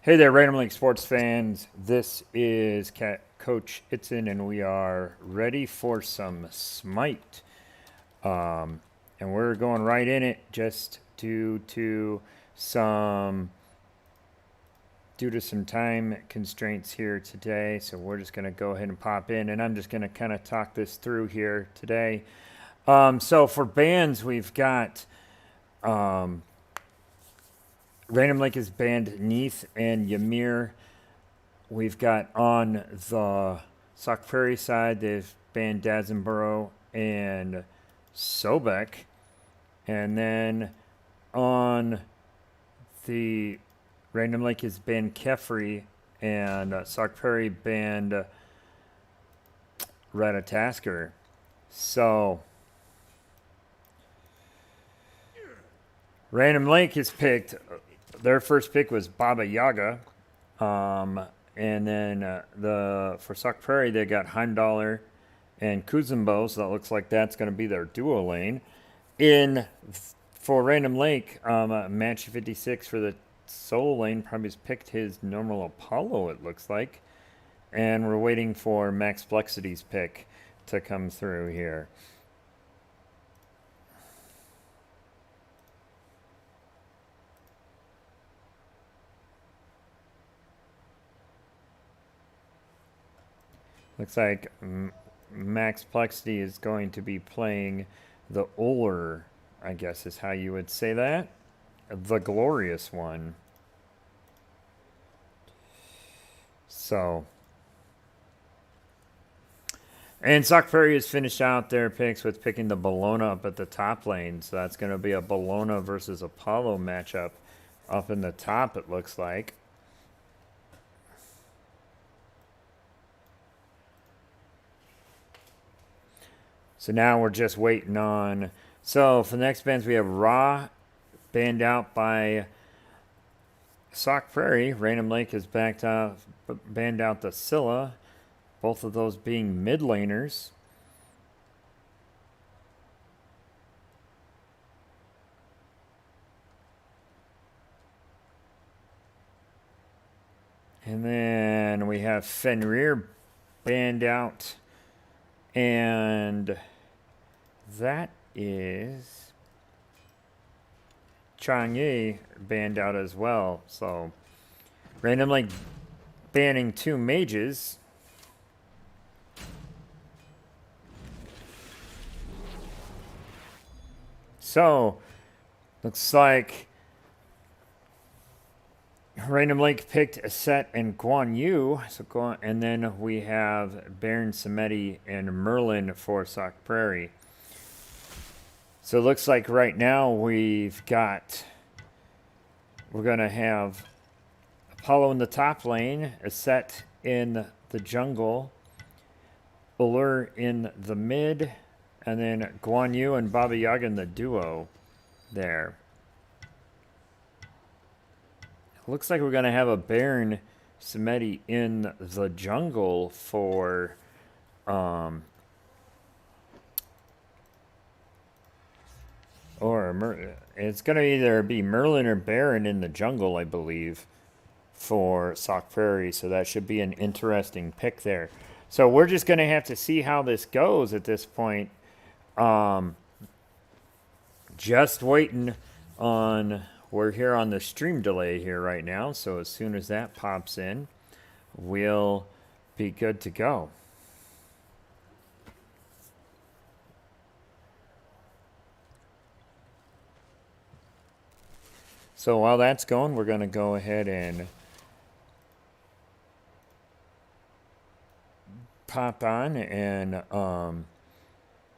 Hey there, Random Lake sports fans. This is Coach Itzen, and we are ready for some SMITE. And we're going right in it just some due to some time constraints here today. So we're just going to go ahead and pop in, and I'm just going to kind of talk this through here today. So for bands, we've got Random Lake has banned Neath and Ymir. We've got on the Sauk Prarie side, they've banned Dazenborough and Sobek. And then on the Random Lake has banned Kefri, and Sauk Prarie banned Ratatasker. So Random Lake has picked, their first pick was Baba Yaga. And then for Sauk Prarie, they got Heimdallr and Kuzumbo, so that looks like that's going to be their duo lane. For Random Lake, Match 56 for the solo lane probably has picked his normal Apollo, it looks like. And we're waiting for Max Plexity's pick to come through here. Looks like Max Plexity is going to be playing the Uller, I guess is how you would say that. The glorious one. So. And Sauk Prarie has finished out their picks with picking the Bologna up at the top lane. So that's going to be a Bologna versus Apollo matchup up in the top, it looks like. So now we're just waiting on. So for the next bands, we have Ra banned out by Sauk Prarie. Random Lake has banned out the Scylla. Both of those being mid laners. And then we have Fenrir banned out. And that is Chang'e banned out as well. So Random Lake banning 2 mages. So looks like Random Lake picked a set and Guan Yu. And then we have Baron Samedi and Merlin for Sauk Prarie. So it looks like right now we're going to have Apollo in the top lane, a set in the jungle, Uller in the mid, and then Guan Yu and Baba Yaga in the duo there. Looks like we're going to have a Baron Samedi in the jungle for it's going to either be Merlin or Baron in the jungle, I believe, for Sauk Prarie. So that should be an interesting pick there. So we're just going to have to see how this goes at this point. Just waiting on. We're here on the stream delay here right now. So as soon as that pops in, we'll be good to go. So while that's going, we're going to go ahead and pop on and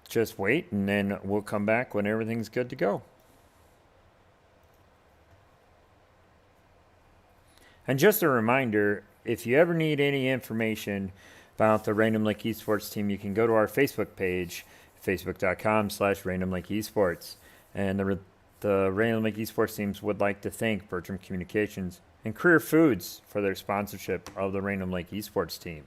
just wait, and then we'll come back when everything's good to go. And just a reminder, if you ever need any information about the Random Lake Esports team, you can go to our Facebook page, facebook.com/Random Lake Esports. And the Random Lake Esports teams would like to thank Bertram Communications and Career Foods for their sponsorship of the Random Lake Esports team.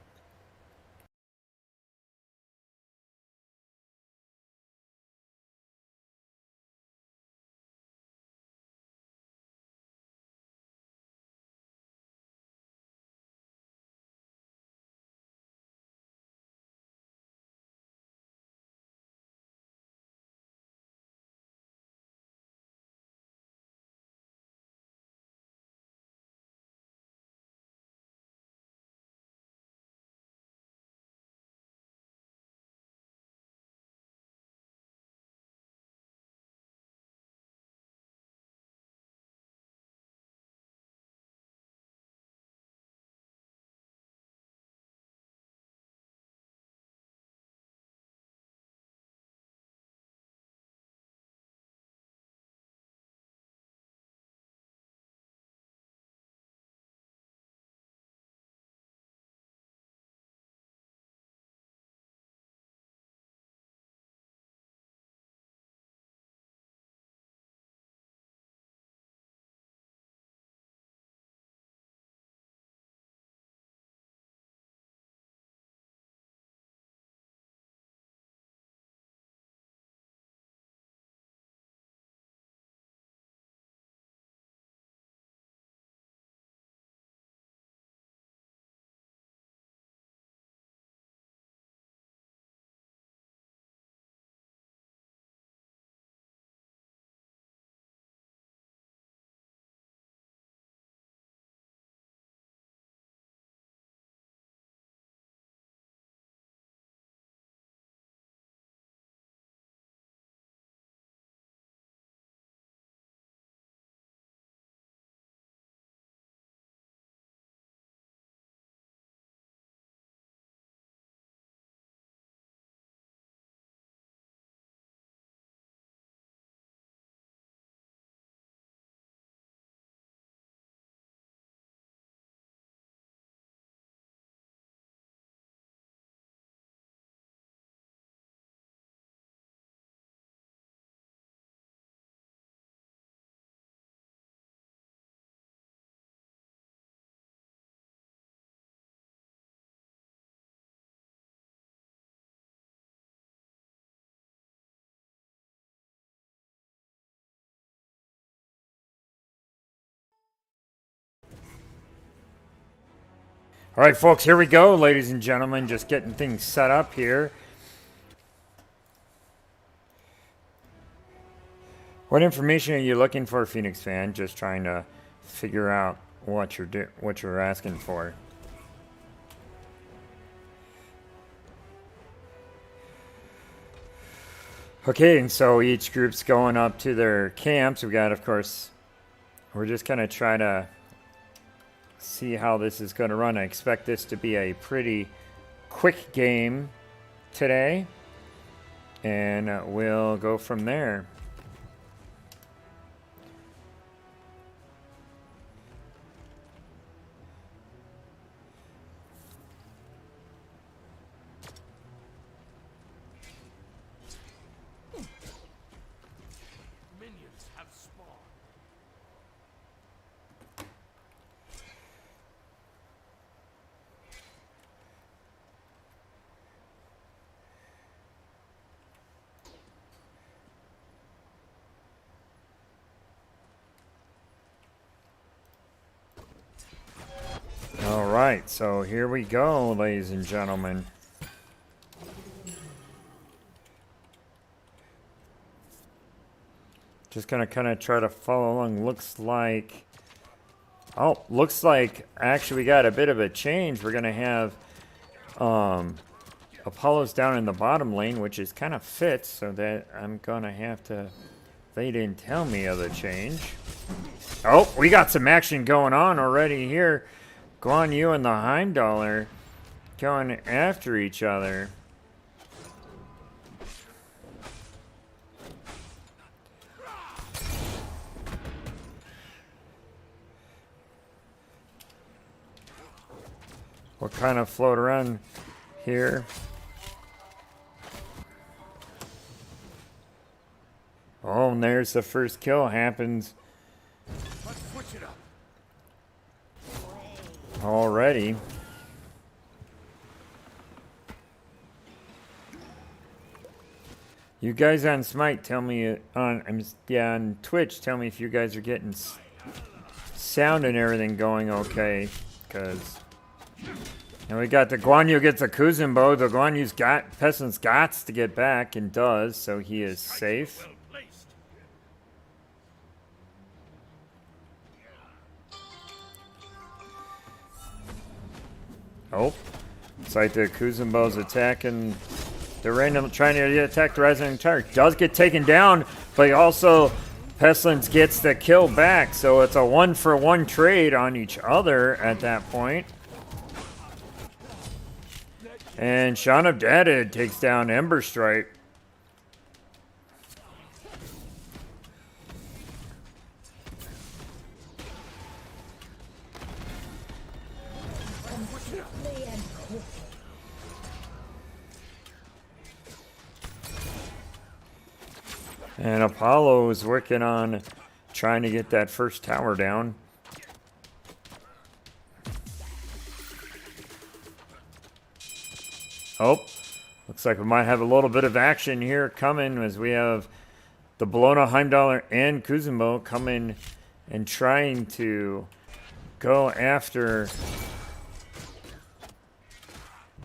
All right, folks, here we go, ladies and gentlemen. Just getting things set up here. What information are you looking for, Phoenix fan? Just trying to figure out what you're asking for. Okay, and so each group's going up to their camps. We got, of course, we're just gonna try to see how this is going to run. I expect this to be a pretty quick game today, and we'll go from there. All right, so here we go, ladies and gentlemen. Just gonna kind of try to follow along. Looks like actually we got a bit of a change. We're gonna have Apollo's down in the bottom lane, which is kind of fits, so that I'm gonna have to. They didn't tell me of the change. Oh, we got some action going on already here. Guan Yu and the Heimdallr going after each other. We'll kind of float around here. Oh, and there's the first kill happens. Let's switch it up. Already. You guys on SMITE tell me on Twitch tell me if you guys are getting sound and everything going okay, because and we got the Guan Yu gets a Kuzumbo. The Guan Yu's got Peasant's gots to get back and does, so he is safe. Oh, it's like the Kuzumbo's attacking the random, trying to attack the rising target. Does get taken down, but also Pestilence gets the kill back, so it's a 1-for-1 trade on each other at that point. And Shaun of Dadid takes down Ember Stripe. And Apollo is working on trying to get that first tower down. Oh, looks like we might have a little bit of action here coming as we have the Bologna, Heimdallr, and Kuzumbo coming and trying to go after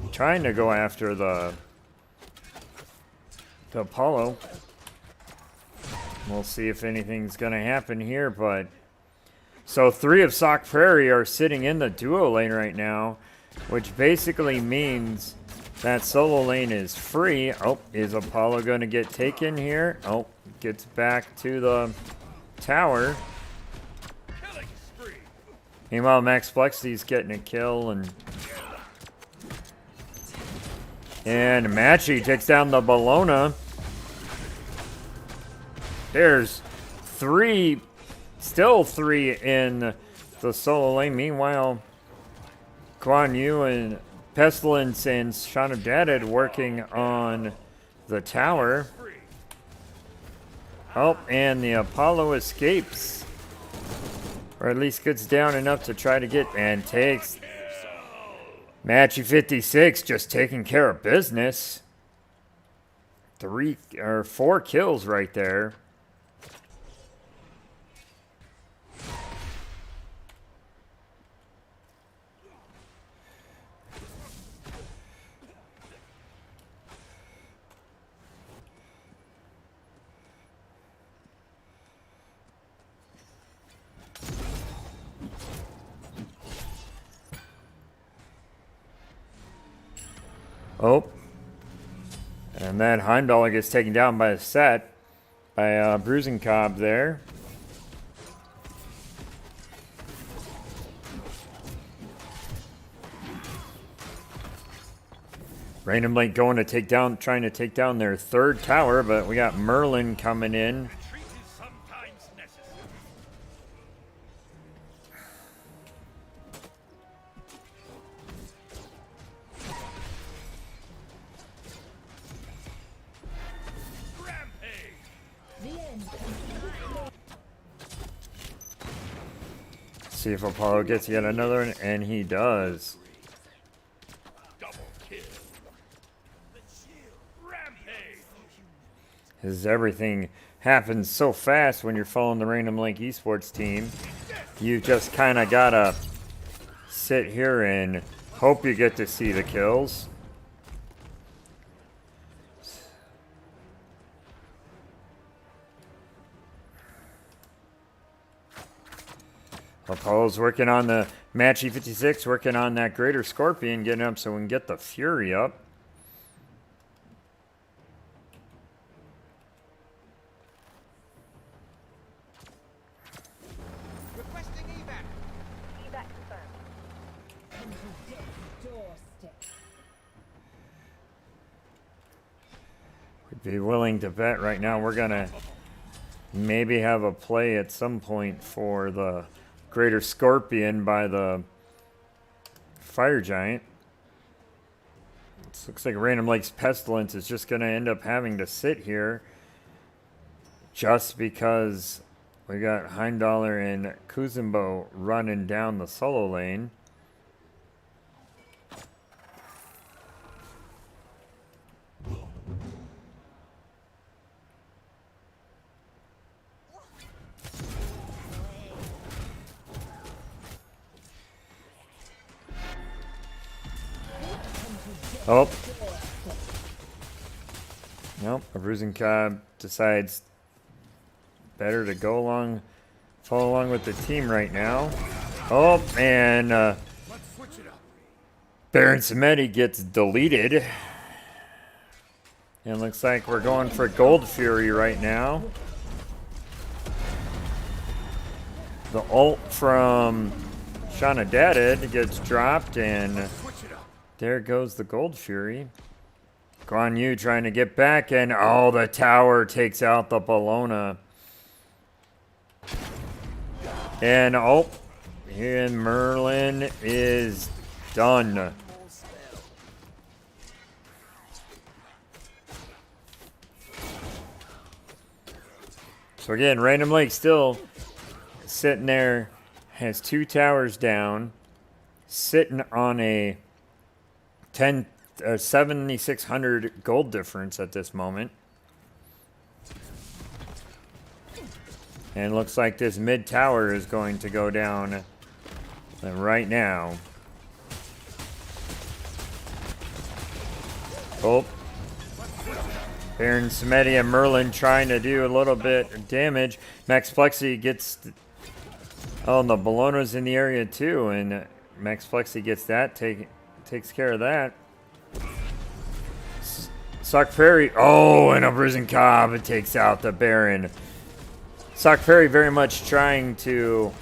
the Apollo. We'll see if anything's going to happen here, but so 3 of Sauk Prarie are sitting in the duo lane right now, which basically means that solo lane is free. Oh, is Apollo going to get taken here? Oh, gets back to the tower. Meanwhile, Max Plexi's getting a kill, and Matchy takes down the Bologna. There's 3, still 3 in the solo lane. Meanwhile, Guan Yu and Pestilence and Shaun of Dadid working on the tower. Oh, and the Apollo escapes. Or at least gets down enough to try to get, and takes Matchy 56 just taking care of business. 4 kills right there. Oh. And then Heimdall gets taken down by a set by Bruising Cobb there. Random Link going to take down, trying to take down their third tower, but we got Merlin coming in. Retreat is sometimes necessary. Rampage. See if Apollo gets yet another one, and he does. Double kill. Rampage. Because everything happens so fast when you're following the Random Link Esports team. You just kind of gotta sit here and hope you get to see the kills. Apollo's working on the Matchy 56, working on that Greater Scorpion, getting up so we can get the Fury up. Requesting evac. Evac confirmed. We'd be willing to bet right now we're gonna maybe have a play at some point for the Greater Scorpion by the Fire Giant. This looks like Random Lake's Pestilence is just gonna end up having to sit here just because we got Heimdaller and Kuzumbo running down the solo lane. Oh. Nope, a Bruising Cobb decides better to go along, follow along with the team right now. Oh, and Let's switch it up. Baron Samedi gets deleted. And looks like we're going for Gold Fury right now. The ult from Shauna Dadid gets dropped, and Switch it up. there goes the Gold Fury. Guan Yu trying to get back, and oh, the tower takes out the Bologna. And oh, and Merlin is done. So again, Random Lake still sitting there, has 2 towers down, sitting on a 7,600 gold difference at this moment. And looks like this mid tower is going to go down right now. Oh. Baron Samedi and Merlin trying to do a little bit of damage. Max Plexi gets... Oh, and the Bologna's in the area too, and Max Plexi gets that, takes care of that. Sauk Prarie, oh, and a Bruising Cobb, it takes out the Baron. Sauk Prarie very much trying to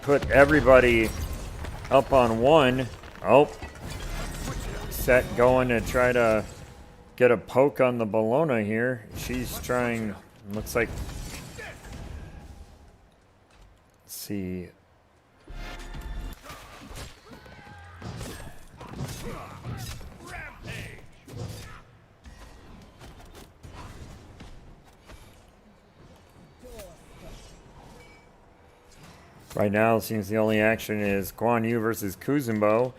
put everybody up on one. Oh, set going to try to get a poke on the Bologna here. She's trying, looks like, let's see. Right now, it seems the only action is Guan Yu versus Kuzumbo.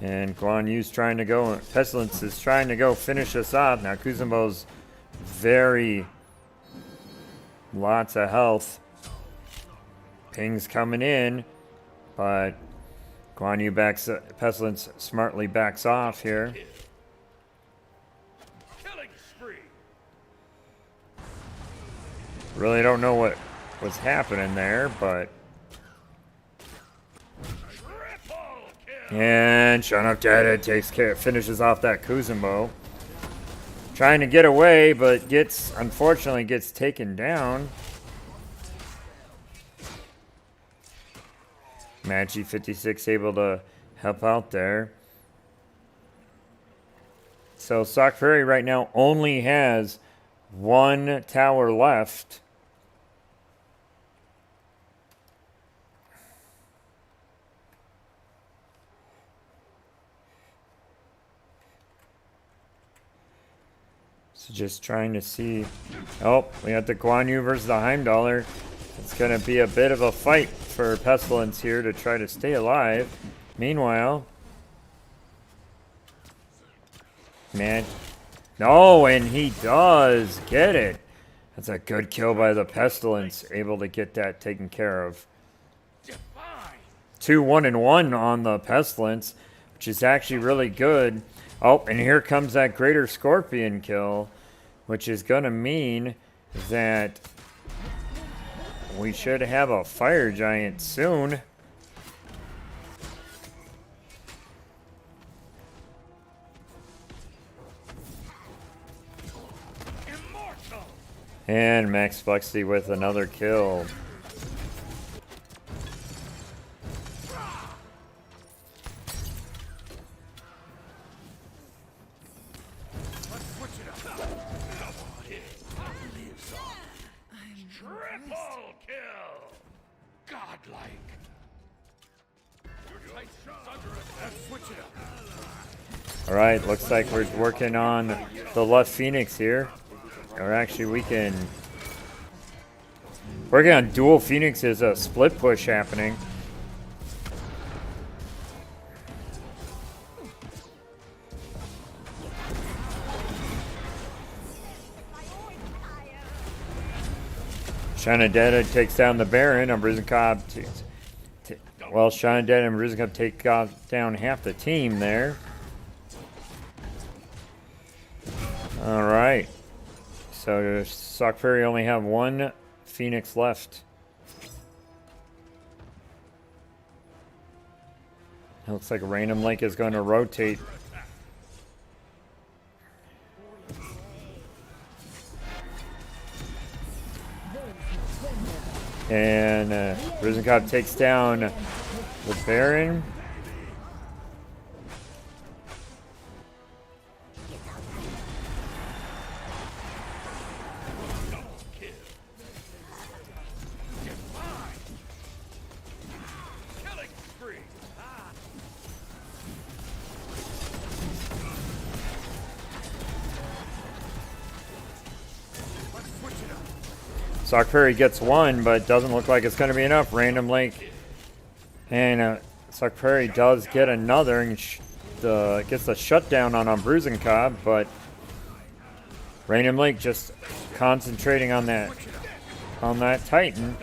And Guan Yu's trying to go, Pestilence is trying to go finish us off. Now, Kuzumbo's lots of health. Ping's coming in, but Guan Yu Pestilence smartly backs off here. Killing spree. Really don't know what was happening there, but Triple kill. And Shaun of Dead finishes off that Kuzumbo. Trying to get away, but unfortunately gets taken down. Maggi 56 able to help out there. So Sauk Prarie right now only has one tower left. So just trying to see. Oh, we got the Guan Yu versus the Heimdaller. It's going to be a bit of a fight for Pestilence here to try to stay alive. Meanwhile, man. No, and he does get it. That's a good kill by the Pestilence. Able to get that taken care of. 2-1-1 on the Pestilence, which is actually really good. Oh, and here comes that Greater Scorpion kill, which is going to mean that we should have a Fire Giant soon. And Max Flexi with another kill. Triple kill! Godlike! Let's switch it up. Alright, looks like we're working on the left Phoenix here. Or actually we can... Working on dual Phoenixes, a split push happening. Shanadetta takes down the Baron. Brizenkob well, Shanadetta and Brizenkob take down half the team there. Alright. So Sauk Prarie only have one Phoenix left. It looks like Random Lake is going to rotate. And Brizenkob takes down the Baron. Sauk Prarie gets one, but doesn't look like it's going to be enough. Random Lake and Sauk Prarie does get another and gets the shutdown on Brizenkob, but Random Lake just concentrating on that Titan.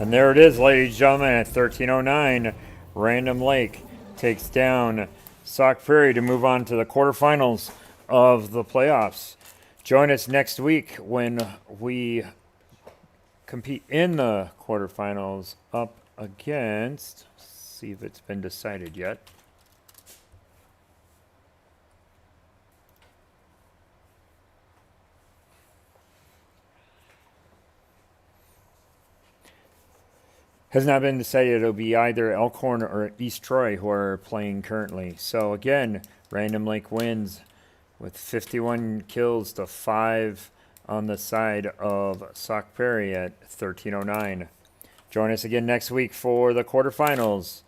And there it is, ladies and gentlemen, at 13:09, Random Lake takes down Sauk Prarie to move on to the quarterfinals of the playoffs. Join us next week when we compete in the quarterfinals up against, see if it's been decided yet. Has not been decided. It'll be either Elkhorn or East Troy who are playing currently. So again, Random Lake wins with 51 kills to 5 on the side of Sauk Prarie at 13:09. Join us again next week for the quarterfinals.